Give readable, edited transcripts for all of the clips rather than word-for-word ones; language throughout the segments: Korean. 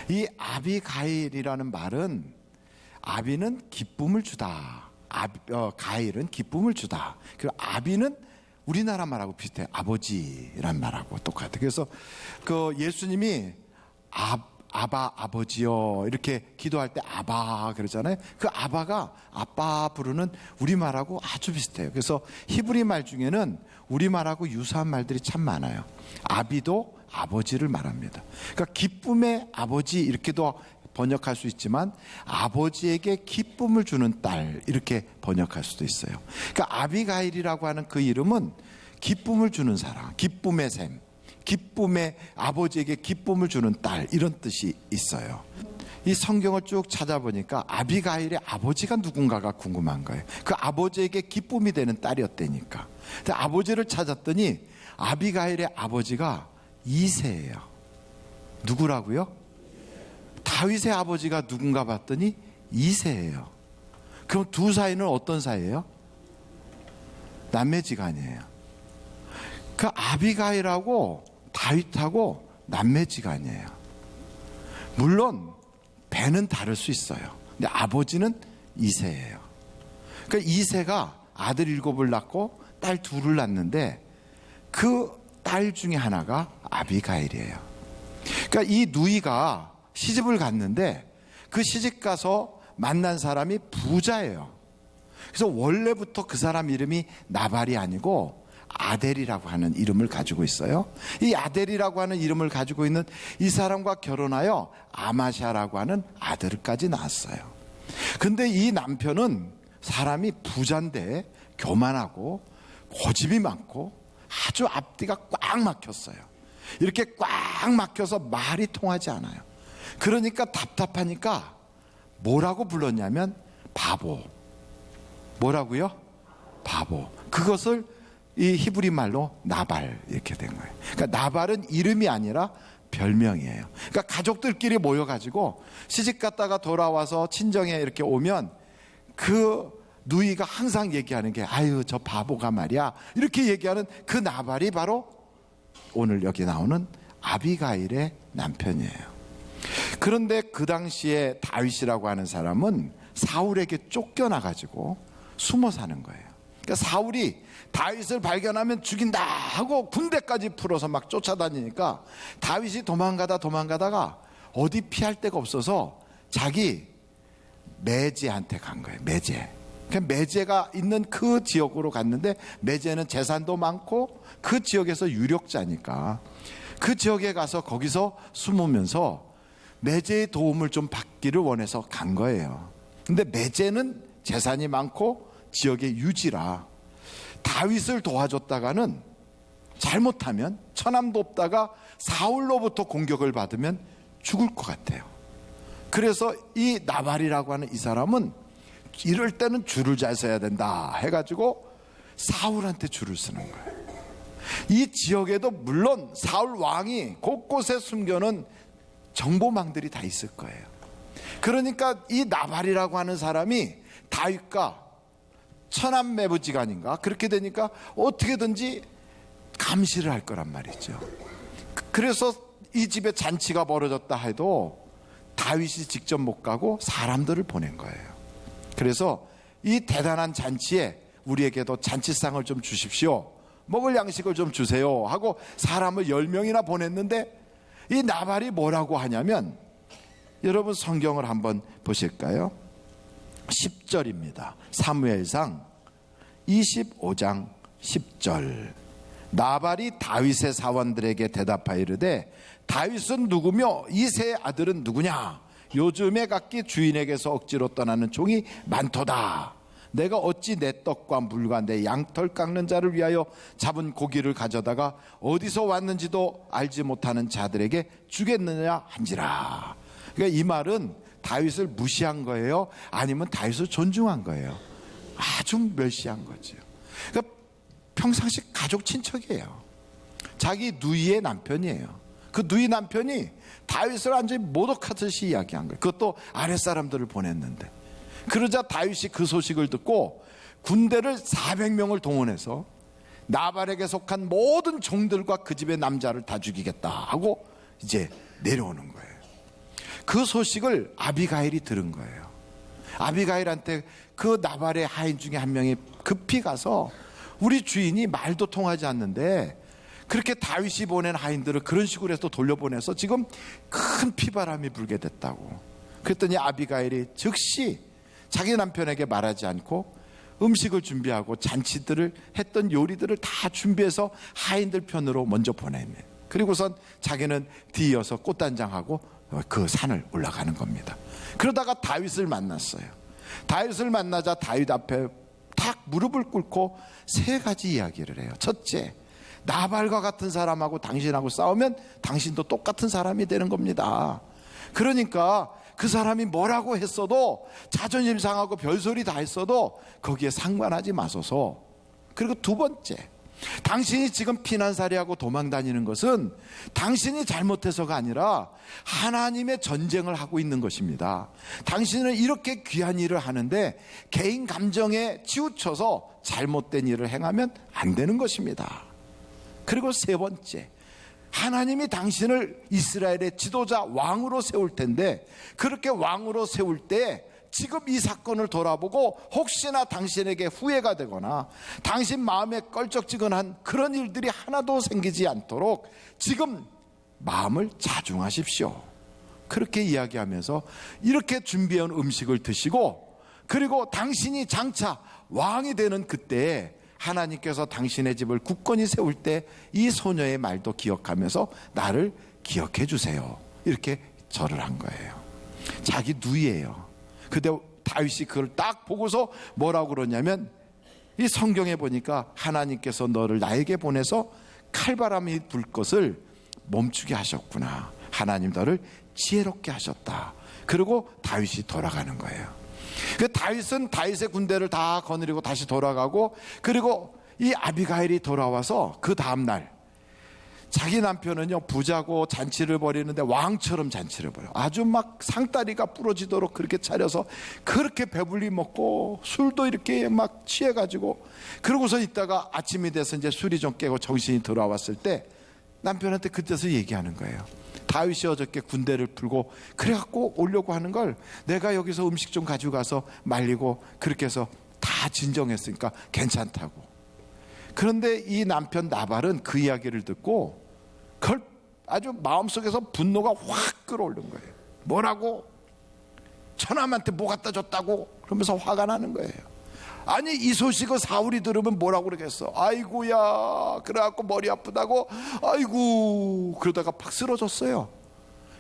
이 아비가일이라는 말은 아비는 기쁨을 주다. 가일은 기쁨을 주다. 그리고 아비는 우리나라 말하고 비슷해요. 아버지란 말하고 똑같아요. 그래서 그 예수님이 아바 아버지요 이렇게 기도할 때 아바 그러잖아요. 그 아바가 아빠 부르는 우리말하고 아주 비슷해요. 그래서 히브리 말 중에는 우리말하고 유사한 말들이 참 많아요. 아비도 아버지를 말합니다. 그러니까 기쁨의 아버지 이렇게도 번역할 수 있지만 아버지에게 기쁨을 주는 딸 이렇게 번역할 수도 있어요. 그러니까 아비가일이라고 하는 그 이름은 기쁨을 주는 사람, 기쁨의 샘, 기쁨의 아버지에게 기쁨을 주는 딸 이런 뜻이 있어요. 이 성경을 쭉 찾아보니까 아비가일의 아버지가 누군가가 궁금한 거예요. 그 아버지에게 기쁨이 되는 딸이었다니까. 근데 아버지를 찾았더니 아비가일의 아버지가 이새예요. 누구라고요? 다윗의 아버지가 누군가 봤더니 이새예요. 그럼 두 사이는 어떤 사이예요? 남매지간이에요. 그 아비가일하고 다윗하고 남매지간이에요. 물론 배는 다를 수 있어요. 근데 아버지는 이새예요. 그러니까 이새가 아들 7을 낳고 딸 2를 낳는데 그 딸 중에 하나가 아비가일이에요. 그러니까 이 누이가 시집을 갔는데 그 시집 가서 만난 사람이 부자예요. 그래서 원래부터 그 사람 이름이 나발이 아니고 아델이라고 하는 이름을 가지고 있어요. 이 아델이라고 하는 이름을 가지고 있는 이 사람과 결혼하여 아마샤라고 하는 아들까지 낳았어요. 근데 이 남편은 사람이 부자인데 교만하고 고집이 많고 아주 앞뒤가 꽉 막혔어요. 이렇게 꽉 막혀서 말이 통하지 않아요. 그러니까 답답하니까 뭐라고 불렀냐면 바보. 뭐라고요? 바보. 그것을 이 히브리 말로 나발 이렇게 된 거예요. 그러니까 나발은 이름이 아니라 별명이에요. 그러니까 가족들끼리 모여가지고 시집 갔다가 돌아와서 친정에 이렇게 오면 그 누이가 항상 얘기하는 게 아유 저 바보가 말이야 이렇게 얘기하는 그 나발이 바로 오늘 여기 나오는 아비가일의 남편이에요. 그런데 그 당시에 다윗이라고 하는 사람은 사울에게 쫓겨나가지고 숨어 사는 거예요. 그러니까 사울이 다윗을 발견하면 죽인다 하고 군대까지 풀어서 막 쫓아다니니까 다윗이 도망가다가 어디 피할 데가 없어서 자기 매제한테 간 거예요. 매제가 있는 그 지역으로 갔는데 매제는 재산도 많고 그 지역에서 유력자니까 그 지역에 가서 거기서 숨으면서 매제의 도움을 좀 받기를 원해서 간 거예요. 근데 매제는 재산이 많고 지역의 유지라 다윗을 도와줬다가는 잘못하면 처남도 없다가 사울로부터 공격을 받으면 죽을 것 같아요. 그래서 이 나발이라고 하는 이 사람은 이럴 때는 줄을 잘 서야 된다 해가지고 사울한테 줄을 서는 거예요. 이 지역에도 물론 사울 왕이 곳곳에 숨겨놓은 정보망들이 다 있을 거예요. 그러니까 이 나발이라고 하는 사람이 다윗과 처남매부지간인가 그렇게 되니까 어떻게든지 감시를 할 거란 말이죠. 그래서 이 집에 잔치가 벌어졌다 해도 다윗이 직접 못 가고 사람들을 보낸 거예요. 그래서 이 대단한 잔치에 우리에게도 잔치상을 좀 주십시오, 먹을 양식을 좀 주세요 하고 사람을 10명이나 보냈는데 이 나발이 뭐라고 하냐면 여러분 성경을 한번 보실까요? 10절입니다. 사무엘상 25장 10절. 나발이 다윗의 사원들에게 대답하여 이르되 다윗은 누구며 이새의 아들은 누구냐? 요즘에 각기 주인에게서 억지로 떠나는 종이 많도다. 내가 어찌 내 떡과 물과 내 양털 깎는 자를 위하여 잡은 고기를 가져다가 어디서 왔는지도 알지 못하는 자들에게 주겠느냐 한지라. 그러니까 이 말은 다윗을 무시한 거예요? 아니면 다윗을 존중한 거예요? 아주 멸시한 거죠. 그러니까 평상시 가족 친척이에요. 자기 누이의 남편이에요. 그 누이 남편이 다윗을 완전히 모독하듯이 이야기한 거예요. 그것도 아랫사람들을 보냈는데 그러자 다윗이 그 소식을 듣고 군대를 400명을 동원해서 나발에게 속한 모든 종들과 그 집의 남자를 다 죽이겠다 하고 이제 내려오는 거예요. 그 소식을 아비가일이 들은 거예요. 아비가일한테 그 나발의 하인 중에 한 명이 급히 가서 우리 주인이 말도 통하지 않는데 그렇게 다윗이 보낸 하인들을 그런 식으로 해서 돌려보내서 지금 큰 피바람이 불게 됐다고. 그랬더니 아비가일이 즉시 자기 남편에게 말하지 않고 음식을 준비하고 잔치들을 했던 요리들을 다 준비해서 하인들 편으로 먼저 보내네. 그리고선 자기는 뒤이어서 꽃단장하고 그 산을 올라가는 겁니다. 그러다가 다윗을 만났어요. 다윗을 만나자 다윗 앞에 탁 무릎을 꿇고 세 가지 이야기를 해요. 첫째, 나발과 같은 사람하고 당신하고 싸우면 당신도 똑같은 사람이 되는 겁니다. 그러니까 그 사람이 뭐라고 했어도 자존심 상하고 별소리 다 했어도 거기에 상관하지 마소서. 그리고 두 번째, 당신이 지금 피난살이하고 도망 다니는 것은 당신이 잘못해서가 아니라 하나님의 전쟁을 하고 있는 것입니다. 당신은 이렇게 귀한 일을 하는데 개인 감정에 치우쳐서 잘못된 일을 행하면 안 되는 것입니다. 그리고 세 번째, 하나님이 당신을 이스라엘의 지도자 왕으로 세울 텐데 그렇게 왕으로 세울 때 지금 이 사건을 돌아보고 혹시나 당신에게 후회가 되거나 당신 마음에 껄쩍지근한 그런 일들이 하나도 생기지 않도록 지금 마음을 자중하십시오. 그렇게 이야기하면서 이렇게 준비해온 음식을 드시고, 그리고 당신이 장차 왕이 되는 그때에 하나님께서 당신의 집을 굳건히 세울 때 이 소녀의 말도 기억하면서 나를 기억해 주세요. 이렇게 절을 한 거예요. 자기 누이예요. 근데 다윗이 그걸 딱 보고서 뭐라고 그러냐면, 이 성경에 보니까 하나님께서 너를 나에게 보내서 칼바람이 불 것을 멈추게 하셨구나. 하나님 너를 지혜롭게 하셨다. 그리고 다윗이 돌아가는 거예요. 그 다윗은 다윗의 군대를 다 거느리고 다시 돌아가고, 그리고 이 아비가일이 돌아와서 그 다음날 자기 남편은요 부자고 잔치를 벌이는데 왕처럼 잔치를 벌여. 아주 막 상다리가 부러지도록 그렇게 차려서 그렇게 배불리 먹고 술도 이렇게 막 취해가지고, 그러고서 있다가 아침이 돼서 이제 술이 좀 깨고 정신이 돌아왔을 때 남편한테 그때서 얘기하는 거예요. 다윗이 어저께 군대를 풀고 그래갖고 오려고 하는 걸 내가 여기서 음식 좀 가지고 가서 말리고 그렇게 해서 다 진정했으니까 괜찮다고. 그런데 이 남편 나발은 그 이야기를 듣고 그걸 아주 마음속에서 분노가 확 끌어오른 거예요. 뭐라고? 처남한테 뭐 갖다 줬다고? 그러면서 화가 나는 거예요. 아니 이 소식을 사울이 들으면 뭐라고 그러겠어. 아이고야, 그래갖고 머리 아프다고, 아이고, 그러다가 팍 쓰러졌어요.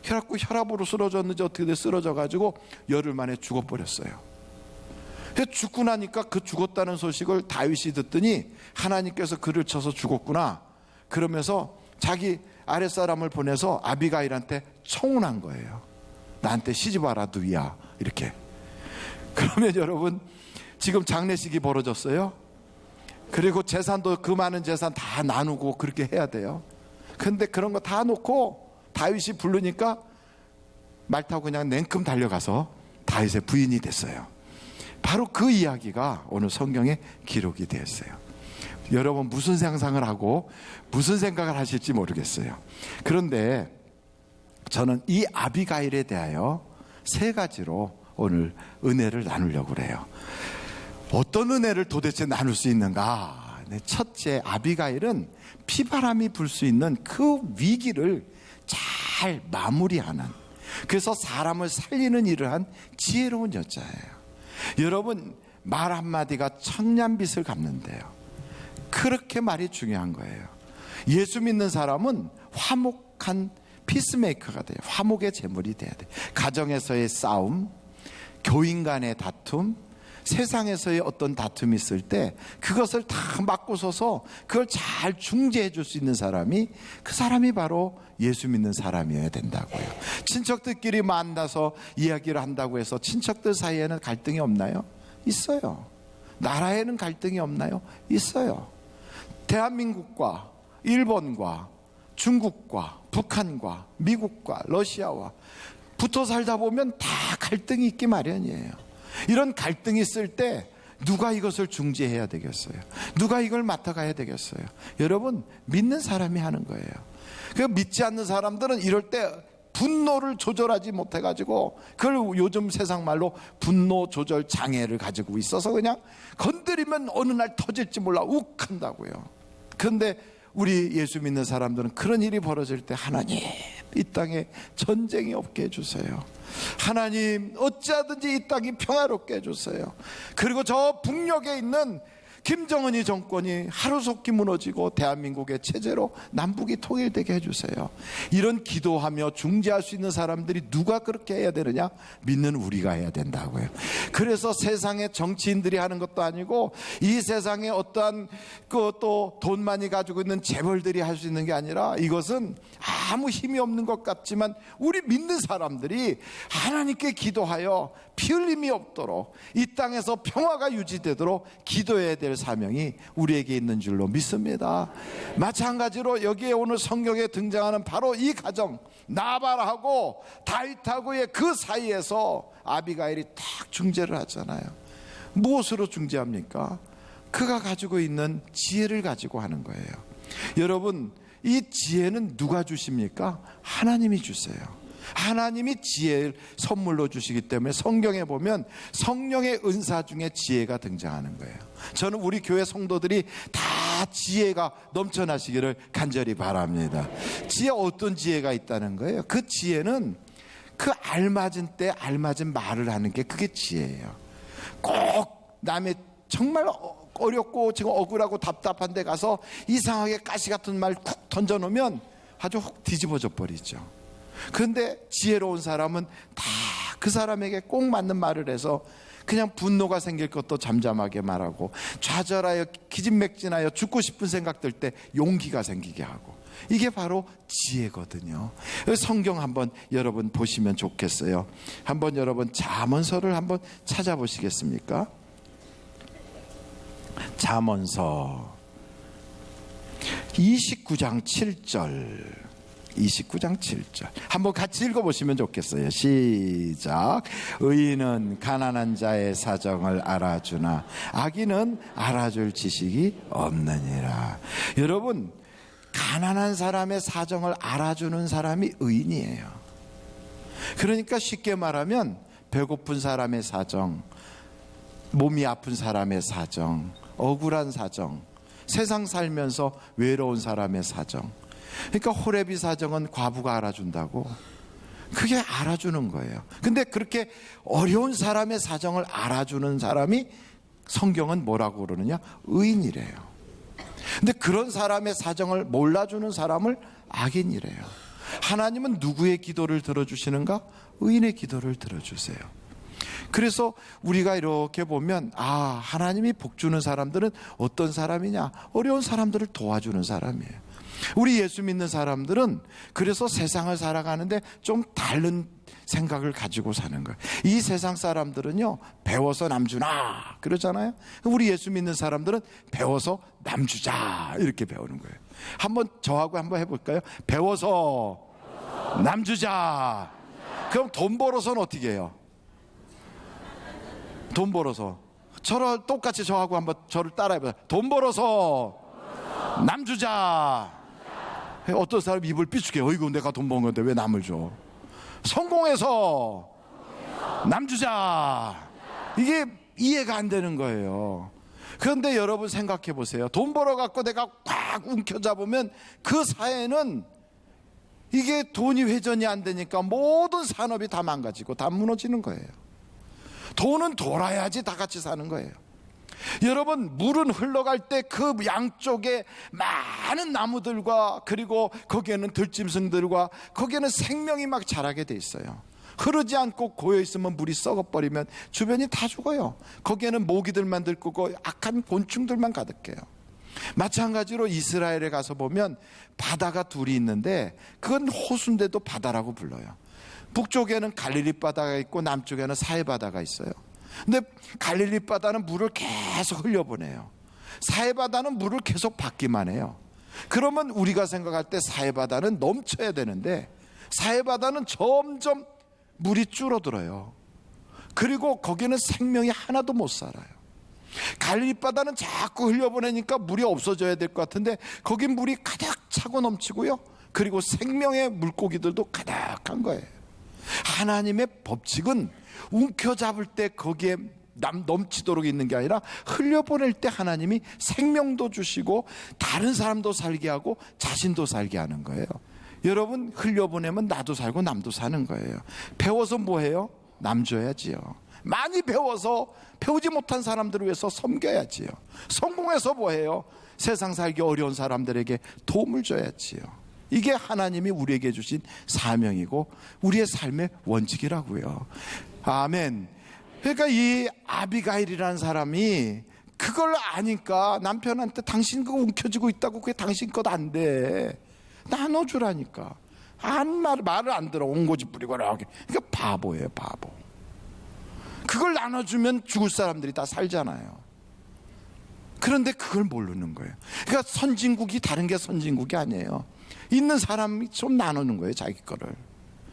그래갖고 혈압으로 쓰러졌는지 어떻게 돼 쓰러져가지고 열흘 만에 죽어버렸어요. 죽고 나니까 그 죽었다는 소식을 다윗이 듣더니 하나님께서 그를 쳐서 죽었구나 그러면서 자기 아랫사람을 보내서 아비가일한테 청혼한 거예요. 나한테 시집와라 누이야, 이렇게. 그러면 여러분 지금 장례식이 벌어졌어요. 그리고 재산도 그 많은 재산 다 나누고 그렇게 해야 돼요. 근데 그런 거 다 놓고 다윗이 부르니까 말 타고 그냥 냉큼 달려가서 다윗의 부인이 됐어요. 바로 그 이야기가 오늘 성경에 기록이 되었어요. 여러분 무슨 상상을 하고 무슨 생각을 하실지 모르겠어요. 그런데 저는 이 아비가일에 대하여 세 가지로 오늘 은혜를 나누려고 그래요. 어떤 은혜를 도대체 나눌 수 있는가? 첫째, 아비가일은 피바람이 불 수 있는 그 위기를 잘 마무리하는, 그래서 사람을 살리는 일을 한 지혜로운 여자예요. 여러분 말 한마디가 천냥빚을 갚는데요. 그렇게 말이 중요한 거예요. 예수 믿는 사람은 화목한 피스메이커가 돼요. 화목의 제물이 돼야 돼요. 가정에서의 싸움, 교인 간의 다툼, 세상에서의 어떤 다툼이 있을 때 그것을 다 막고 서서 그걸 잘 중재해 줄 수 있는 사람이, 그 사람이 바로 예수 믿는 사람이어야 된다고요. 친척들끼리 만나서 이야기를 한다고 해서 친척들 사이에는 갈등이 없나요? 있어요. 나라에는 갈등이 없나요? 있어요. 대한민국과 일본과 중국과 북한과 미국과 러시아와 붙어 살다 보면 다 갈등이 있기 마련이에요. 이런 갈등이 있을 때 누가 이것을 중재해야 되겠어요? 누가 이걸 맡아가야 되겠어요? 여러분 믿는 사람이 하는 거예요. 그 믿지 않는 사람들은 이럴 때 분노를 조절하지 못해가지고 그걸 요즘 세상 말로 분노 조절 장애를 가지고 있어서 그냥 건드리면 어느 날 터질지 몰라 욱한다고요. 그런데 우리 예수 믿는 사람들은 그런 일이 벌어질 때 하나님 이 땅에 전쟁이 없게 해주세요. 하나님 어찌하든지 이 땅이 평화롭게 해주세요. 그리고 저 북녘에 있는 김정은이 정권이 하루속히 무너지고 대한민국의 체제로 남북이 통일되게 해주세요. 이런 기도하며 중재할 수 있는 사람들이 누가 그렇게 해야 되느냐? 믿는 우리가 해야 된다고요. 그래서 세상의 정치인들이 하는 것도 아니고 이 세상에 어떠한 또 돈 많이 가지고 있는 재벌들이 할 수 있는 게 아니라 이것은 아무 힘이 없는 것 같지만 우리 믿는 사람들이 하나님께 기도하여 피 흘림이 없도록 이 땅에서 평화가 유지되도록 기도해야 될 사명이 우리에게 있는 줄로 믿습니다. 마찬가지로 여기에 오늘 성경에 등장하는 바로 이 가정, 나발하고 다윗하고의 그 사이에서 아비가일이 딱 중재를 하잖아요. 무엇으로 중재합니까? 그가 가지고 있는 지혜를 가지고 하는 거예요. 여러분, 이 지혜는 누가 주십니까? 하나님이 주세요. 하나님이 지혜를 선물로 주시기 때문에 성경에 보면 성령의 은사 중에 지혜가 등장하는 거예요. 저는 우리 교회 성도들이 다 지혜가 넘쳐나시기를 간절히 바랍니다. 지혜, 어떤 지혜가 있다는 거예요? 그 지혜는 그 알맞은 때 알맞은 말을 하는 게 그게 지혜예요. 꼭 남의 정말 어렵고 지금 억울하고 답답한 데 가서 이상하게 가시 같은 말 쿡 던져놓으면 아주 혹 뒤집어져 버리죠. 그런데 지혜로운 사람은 다 그 사람에게 꼭 맞는 말을 해서 그냥 분노가 생길 것도 잠잠하게 말하고 좌절하여 기진맥진하여 죽고 싶은 생각 들 때 용기가 생기게 하고, 이게 바로 지혜거든요. 성경 한번 여러분 보시면 좋겠어요. 한번 여러분 잠언서를 한번 찾아보시겠습니까? 잠언서 29장 7절 29장 7절 한번 같이 읽어보시면 좋겠어요. 시작. 의인은 가난한 자의 사정을 알아주나 악인은 알아줄 지식이 없느니라. 여러분, 가난한 사람의 사정을 알아주는 사람이 의인이에요. 그러니까 쉽게 말하면 배고픈 사람의 사정, 몸이 아픈 사람의 사정, 억울한 사정, 세상 살면서 외로운 사람의 사정, 그러니까 호레비 사정은 과부가 알아준다고, 그게 알아주는 거예요. 근데 그렇게 어려운 사람의 사정을 알아주는 사람이 성경은 뭐라고 그러느냐? 의인이래요. 근데 그런 사람의 사정을 몰라주는 사람을 악인이래요. 하나님은 누구의 기도를 들어주시는가? 의인의 기도를 들어주세요. 그래서 우리가 이렇게 보면 하나님이 복 주는 사람들은 어떤 사람이냐? 어려운 사람들을 도와주는 사람이에요. 우리 예수 믿는 사람들은 그래서 세상을 살아가는데 좀 다른 생각을 가지고 사는 거예요. 이 세상 사람들은요, 배워서 남주나 그러잖아요. 우리 예수 믿는 사람들은 배워서 남주자 이렇게 배우는 거예요. 한번 저하고 한번 해볼까요? 배워서 남주자. 그럼 돈 벌어서는 어떻게 해요? 돈 벌어서 저를 똑같이 저하고 한번 저를 따라해봐요. 돈 벌어서 남주자. 어떤 사람이 입을 삐죽게, 어이구 내가 돈 번 건데 왜 남을 줘. 성공해서 남주자. 이게 이해가 안 되는 거예요. 그런데 여러분 생각해 보세요. 돈 벌어 갖고 내가 꽉 움켜잡으면 그 사회는 이게 돈이 회전이 안 되니까 모든 산업이 다 망가지고 다 무너지는 거예요. 돈은 돌아야지 다 같이 사는 거예요. 여러분, 물은 흘러갈 때 그 양쪽에 많은 나무들과 그리고 거기에는 들짐승들과 거기에는 생명이 막 자라게 돼 있어요. 흐르지 않고 고여 있으면 물이 썩어버리면 주변이 다 죽어요. 거기에는 모기들만 들고 악한 곤충들만 가득해요. 마찬가지로 이스라엘에 가서 보면 바다가 둘이 있는데 그건 호수인데도 바다라고 불러요. 북쪽에는 갈릴리 바다가 있고 남쪽에는 사해 바다가 있어요. 근데 갈릴리 바다는 물을 계속 흘려보내요. 사해 바다는 물을 계속 받기만 해요. 그러면 우리가 생각할 때 사해 바다는 넘쳐야 되는데 사해 바다는 점점 물이 줄어들어요. 그리고 거기는 생명이 하나도 못 살아요. 갈릴리 바다는 자꾸 흘려보내니까 물이 없어져야 될 것 같은데 거긴 물이 가득 차고 넘치고요, 그리고 생명의 물고기들도 가득한 거예요. 하나님의 법칙은 움켜잡을 때 거기에 넘치도록 있는 게 아니라 흘려보낼 때 하나님이 생명도 주시고 다른 사람도 살게 하고 자신도 살게 하는 거예요. 여러분, 흘려보내면 나도 살고 남도 사는 거예요. 배워서 뭐해요? 남 줘야지요. 많이 배워서 배우지 못한 사람들을 위해서 섬겨야지요. 성공해서 뭐해요? 세상 살기 어려운 사람들에게 도움을 줘야지요. 이게 하나님이 우리에게 주신 사명이고 우리의 삶의 원칙이라고요. 아멘. 그러니까 이 아비가일이라는 사람이 그걸 아니까 남편한테 당신 그거 움켜쥐고 있다고 그게 당신 것 안 돼. 나눠주라니까. 말을 안 들어. 온고집 부리고라. 그러니까 바보예요, 바보. 그걸 나눠주면 죽을 사람들이 다 살잖아요. 그런데 그걸 모르는 거예요. 그러니까 선진국이 다른 게 선진국이 아니에요. 있는 사람이 좀 나누는 거예요, 자기 거를.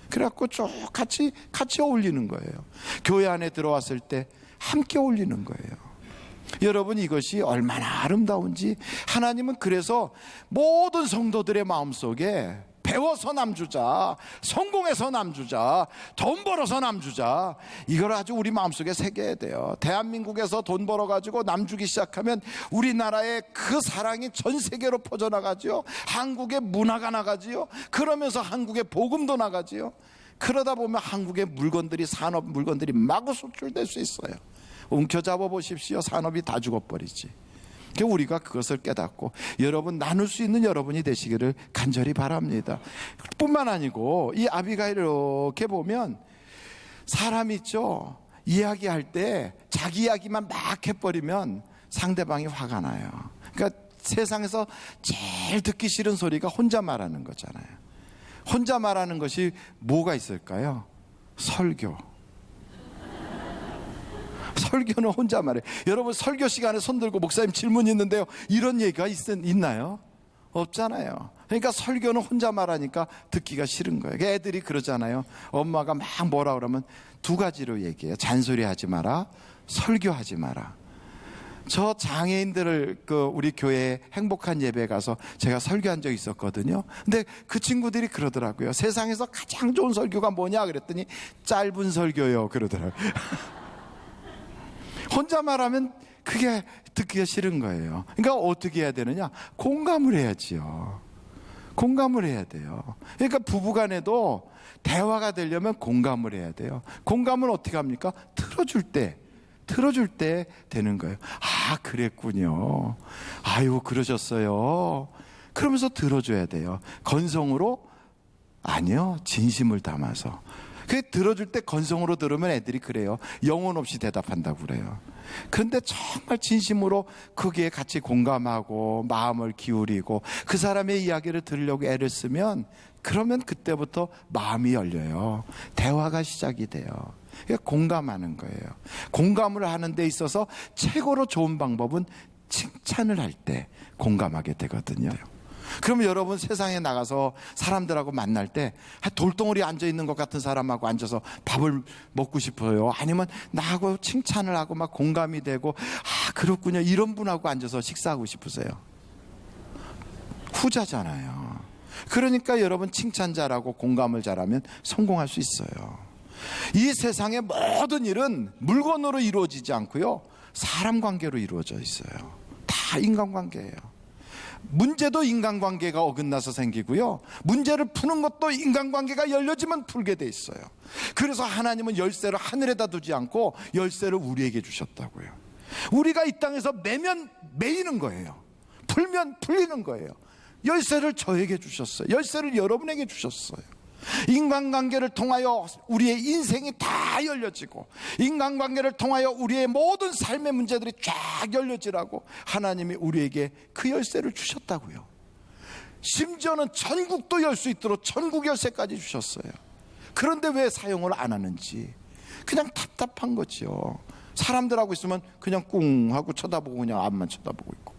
그래갖고 쭉 같이 어울리는 거예요. 교회 안에 들어왔을 때 함께 어울리는 거예요. 여러분, 이것이 얼마나 아름다운지. 하나님은 그래서 모든 성도들의 마음속에 배워서 남주자, 성공해서 남주자, 돈 벌어서 남주자, 이걸 아주 우리 마음속에 새겨야 돼요. 대한민국에서 돈 벌어가지고 남주기 시작하면 우리나라의 그 사랑이 전 세계로 퍼져나가지요. 한국의 문화가 나가지요. 그러면서 한국의 복음도 나가지요. 그러다 보면 한국의 물건들이, 산업 물건들이 마구 수출될 수 있어요. 움켜잡아 보십시오. 산업이 다 죽어버리지. 우리가 그것을 깨닫고 여러분, 나눌 수 있는 여러분이 되시기를 간절히 바랍니다. 뿐만 아니고 이 아비가일을 이렇게 보면 사람 있죠. 이야기할 때 자기 이야기만 막 해버리면 상대방이 화가 나요. 그러니까 세상에서 제일 듣기 싫은 소리가 혼자 말하는 거잖아요. 혼자 말하는 것이 뭐가 있을까요? 설교. 설교는 혼자 말해요. 여러분, 설교 시간에 손들고 목사님 질문 있는데요, 이런 얘기가 있나요? 없잖아요. 그러니까 설교는 혼자 말하니까 듣기가 싫은 거예요. 애들이 그러잖아요. 엄마가 막 뭐라 그러면 두 가지로 얘기해요. 잔소리하지 마라, 설교하지 마라. 저 장애인들을 우리 교회에 행복한 예배에 가서 제가 설교한 적이 있었거든요. 근데 그 친구들이 그러더라고요. 세상에서 가장 좋은 설교가 뭐냐 그랬더니 짧은 설교요 그러더라고요. 혼자 말하면 그게 듣기가 싫은 거예요. 그러니까 어떻게 해야 되느냐? 공감을 해야지요. 공감을 해야 돼요. 그러니까 부부간에도 대화가 되려면 공감을 해야 돼요. 공감을 어떻게 합니까? 틀어줄 때 되는 거예요. 아, 그랬군요. 아유, 그러셨어요. 그러면서 들어줘야 돼요. 건성으로? 아니요, 진심을 담아서. 그 들어줄 때 건성으로 들으면 애들이 그래요. 영혼 없이 대답한다고 그래요. 그런데 정말 진심으로 거기에 같이 공감하고 마음을 기울이고 그 사람의 이야기를 들으려고 애를 쓰면, 그러면 그때부터 마음이 열려요. 대화가 시작이 돼요. 공감하는 거예요. 공감을 하는 데 있어서 최고로 좋은 방법은 칭찬을 할 때 공감하게 되거든요. 그러면 여러분, 세상에 나가서 사람들하고 만날 때 돌덩어리 앉아있는 것 같은 사람하고 앉아서 밥을 먹고 싶어요? 아니면 나하고 칭찬을 하고 막 공감이 되고, 아, 그렇군요, 이런 분하고 앉아서 식사하고 싶으세요? 후자잖아요. 그러니까 여러분, 칭찬 잘하고 공감을 잘하면 성공할 수 있어요. 이 세상의 모든 일은 물건으로 이루어지지 않고요, 사람 관계로 이루어져 있어요. 다 인간관계예요. 문제도 인간관계가 어긋나서 생기고요, 문제를 푸는 것도 인간관계가 열려지면 풀게 돼 있어요. 그래서 하나님은 열쇠를 하늘에다 두지 않고 열쇠를 우리에게 주셨다고요. 우리가 이 땅에서 매면 매이는 거예요. 풀면 풀리는 거예요. 열쇠를 저에게 주셨어요. 열쇠를 여러분에게 주셨어요. 인간관계를 통하여 우리의 인생이 다 열려지고, 인간관계를 통하여 우리의 모든 삶의 문제들이 쫙 열려지라고 하나님이 우리에게 그 열쇠를 주셨다고요. 심지어는 천국도 열 수 있도록 천국 열쇠까지 주셨어요. 그런데 왜 사용을 안 하는지, 그냥 답답한 거지요. 사람들하고 있으면 그냥 꿍 하고 쳐다보고 그냥 앞만 쳐다보고 있고,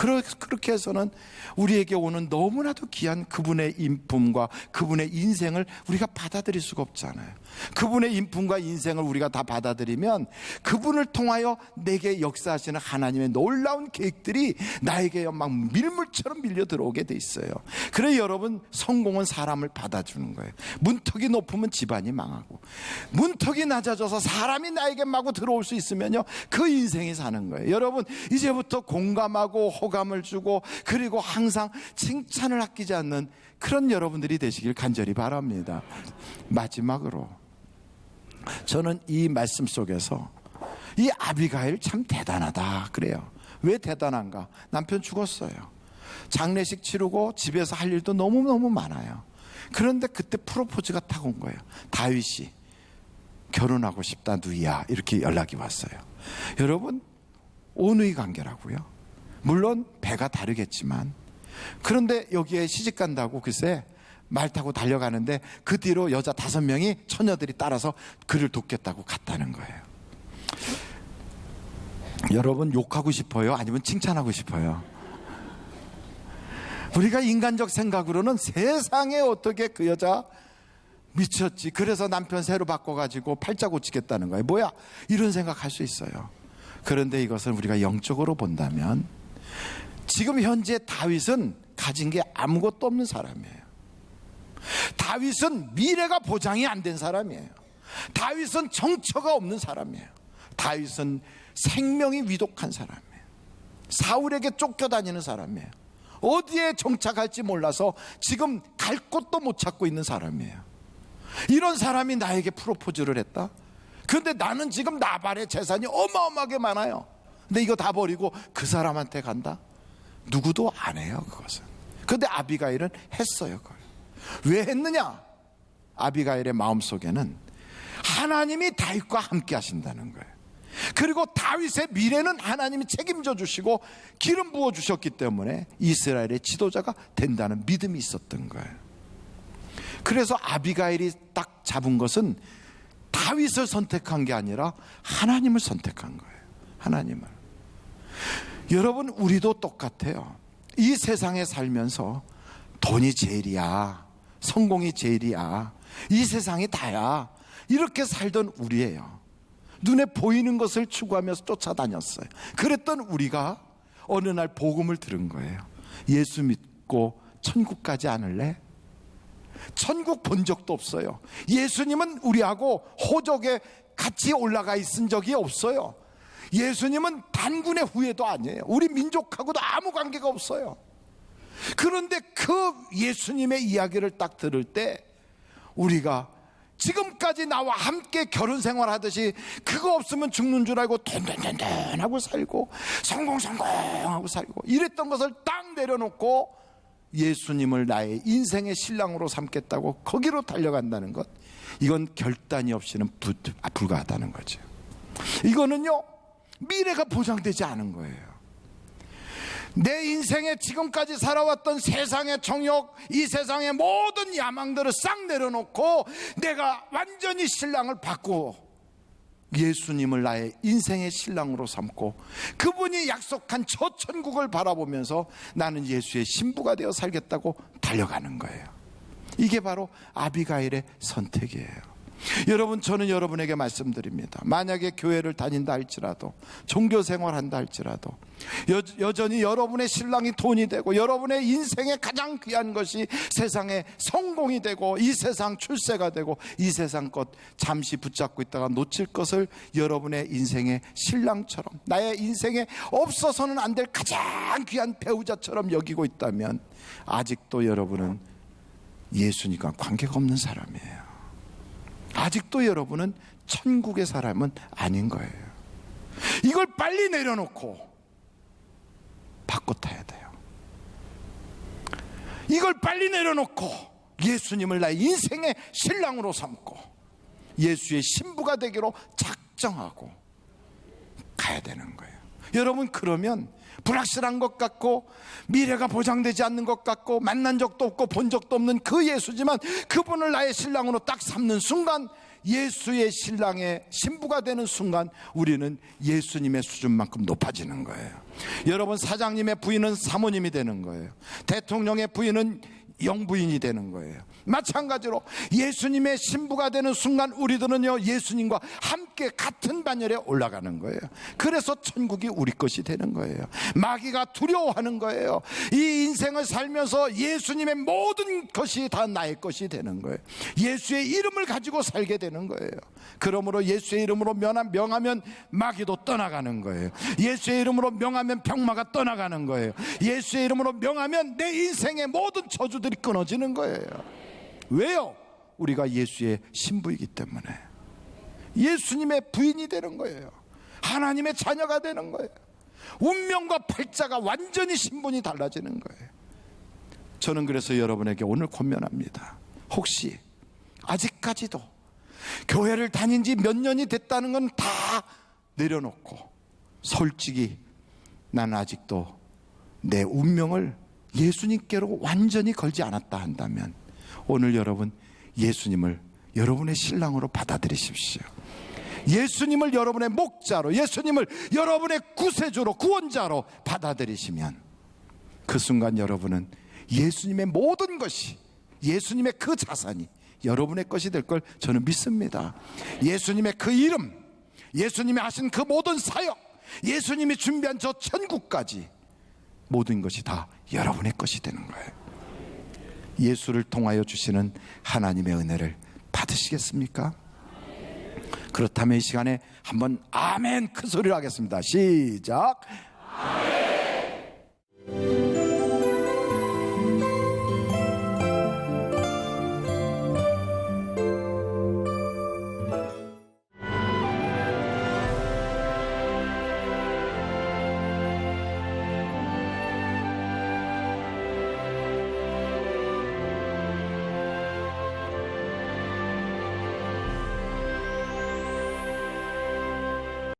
그렇게 해서는 우리에게 오는 너무나도 귀한 그분의 인품과 그분의 인생을 우리가 받아들일 수가 없잖아요. 그분의 인품과 인생을 우리가 다 받아들이면 그분을 통하여 내게 역사하시는 하나님의 놀라운 계획들이 나에게 막 밀물처럼 밀려 들어오게 돼 있어요. 그래 여러분, 성공은 사람을 받아주는 거예요. 문턱이 높으면 집안이 망하고, 문턱이 낮아져서 사람이 나에게 마구 들어올 수 있으면요, 그 인생이 사는 거예요. 여러분, 이제부터 공감하고 호감을 주고, 그리고 항상 칭찬을 아끼지 않는 그런 여러분들이 되시길 간절히 바랍니다. 마지막으로 저는 이 말씀 속에서 이 아비가일 참 대단하다 그래요. 왜 대단한가? 남편 죽었어요. 장례식 치르고 집에서 할 일도 너무너무 많아요. 그런데 그때 프로포즈가 딱 온 거예요. 다윗이 결혼하고 싶다 누이야, 이렇게 연락이 왔어요. 여러분, 온의 관계라고요. 물론 배가 다르겠지만, 그런데 여기에 시집 간다고 글쎄 말 타고 달려가는데 그 뒤로 여자 5명이 처녀들이 따라서 그를 돕겠다고 갔다는 거예요. 여러분, 욕하고 싶어요? 아니면 칭찬하고 싶어요? 우리가 인간적 생각으로는 세상에 어떻게 그 여자 미쳤지, 그래서 남편 새로 바꿔가지고 팔자 고치겠다는 거예요. 뭐야, 이런 생각할 수 있어요. 그런데 이것을 우리가 영적으로 본다면 지금 현재 다윗은 가진 게 아무것도 없는 사람이에요. 다윗은 미래가 보장이 안 된 사람이에요. 다윗은 정처가 없는 사람이에요. 다윗은 생명이 위독한 사람이에요. 사울에게 쫓겨다니는 사람이에요. 어디에 정착할지 몰라서 지금 갈 곳도 못 찾고 있는 사람이에요. 이런 사람이 나에게 프로포즈를 했다? 그런데 나는 지금 나발의 재산이 어마어마하게 많아요. 근데 이거 다 버리고 그 사람한테 간다? 누구도 안 해요, 그것은. 그런데 아비가일은 했어요, 그걸. 왜 했느냐? 아비가일의 마음속에는 하나님이 다윗과 함께 하신다는 거예요. 그리고 다윗의 미래는 하나님이 책임져 주시고 기름 부어 주셨기 때문에 이스라엘의 지도자가 된다는 믿음이 있었던 거예요. 그래서 아비가일이 딱 잡은 것은 다윗을 선택한 게 아니라 하나님을 선택한 거예요. 하나님을. 여러분, 우리도 똑같아요. 이 세상에 살면서 돈이 제일이야, 성공이 제일이야, 이 세상이 다야, 이렇게 살던 우리예요. 눈에 보이는 것을 추구하면서 쫓아다녔어요. 그랬던 우리가 어느 날 복음을 들은 거예요. 예수 믿고 천국 가지 않을래? 천국 본 적도 없어요. 예수님은 우리하고 호적에 같이 올라가 있은 적이 없어요. 예수님은 단군의 후예도 아니에요. 우리 민족하고도 아무 관계가 없어요. 그런데 그 예수님의 이야기를 딱 들을 때 우리가 지금까지 나와 함께 결혼 생활하듯이 그거 없으면 죽는 줄 알고 던던던던하고 살고 성공하고 살고 이랬던 것을 딱 내려놓고 예수님을 나의 인생의 신랑으로 삼겠다고 거기로 달려간다는 것, 이건 결단이 없이는 불가하다는 거죠. 이거는요, 미래가 보장되지 않은 거예요. 내 인생에 지금까지 살아왔던 세상의 정욕, 이 세상의 모든 야망들을 싹 내려놓고 내가 완전히 신랑을 바꾸고 예수님을 나의 인생의 신랑으로 삼고 그분이 약속한 저 천국을 바라보면서 나는 예수의 신부가 되어 살겠다고 달려가는 거예요. 이게 바로 아비가일의 선택이에요. 여러분, 저는 여러분에게 말씀드립니다. 만약에 교회를 다닌다 할지라도, 종교 생활한다 할지라도 여전히 여러분의 신랑이 돈이 되고 여러분의 인생의 가장 귀한 것이 세상의 성공이 되고 이 세상 출세가 되고 이 세상 것 잠시 붙잡고 있다가 놓칠 것을 여러분의 인생의 신랑처럼, 나의 인생에 없어서는 안 될 가장 귀한 배우자처럼 여기고 있다면 아직도 여러분은 예수님과 관계가 없는 사람이에요. 아직도 여러분은 천국의 사람은 아닌 거예요. 이걸 빨리 내려놓고 바꿔 타야 돼요. 이걸 빨리 내려놓고 예수님을 나의 인생의 신랑으로 삼고 예수의 신부가 되기로 작정하고 가야 되는 거예요. 여러분, 그러면 불확실한 것 같고 미래가 보장되지 않는 것 같고 만난 적도 없고 본 적도 없는 그 예수지만 그분을 나의 신랑으로 딱 삼는 순간 예수의 신랑의 신부가 되는 순간 우리는 예수님의 수준만큼 높아지는 거예요. 여러분, 사장님의 부인은 사모님이 되는 거예요. 대통령의 부인은 영부인이 되는 거예요. 마찬가지로 예수님의 신부가 되는 순간 우리들은요, 예수님과 함께 같은 반열에 올라가는 거예요. 그래서 천국이 우리 것이 되는 거예요. 마귀가 두려워하는 거예요. 이 인생을 살면서 예수님의 모든 것이 다 나의 것이 되는 거예요. 예수의 이름을 가지고 살게 되는 거예요. 그러므로 예수의 이름으로 명하면 마귀도 떠나가는 거예요. 예수의 이름으로 명하면 병마가 떠나가는 거예요. 예수의 이름으로 명하면 내 인생의 모든 저주들이 끊어지는 거예요. 왜요? 우리가 예수의 신부이기 때문에. 예수님의 부인이 되는 거예요. 하나님의 자녀가 되는 거예요. 운명과 팔자가 완전히 신분이 달라지는 거예요. 저는 그래서 여러분에게 오늘 권면합니다. 혹시 아직까지도 교회를 다닌 지 몇 년이 됐다는 건 다 내려놓고 솔직히 나는 아직도 내 운명을 예수님께로 완전히 걸지 않았다 한다면 오늘 여러분, 예수님을 여러분의 신랑으로 받아들이십시오. 예수님을 여러분의 목자로, 예수님을 여러분의 구세주로, 구원자로 받아들이시면 그 순간 여러분은 예수님의 모든 것이, 예수님의 그 자산이 여러분의 것이 될 걸 저는 믿습니다. 예수님의 그 이름, 예수님이 하신 그 모든 사역, 예수님이 준비한 저 천국까지 모든 것이 다 여러분의 것이 되는 거예요. 예수를 통하여 주시는 하나님의 은혜를 받으시겠습니까? 그렇다면 이 시간에 한번 아멘 큰 소리로 하겠습니다. 시작. 아멘.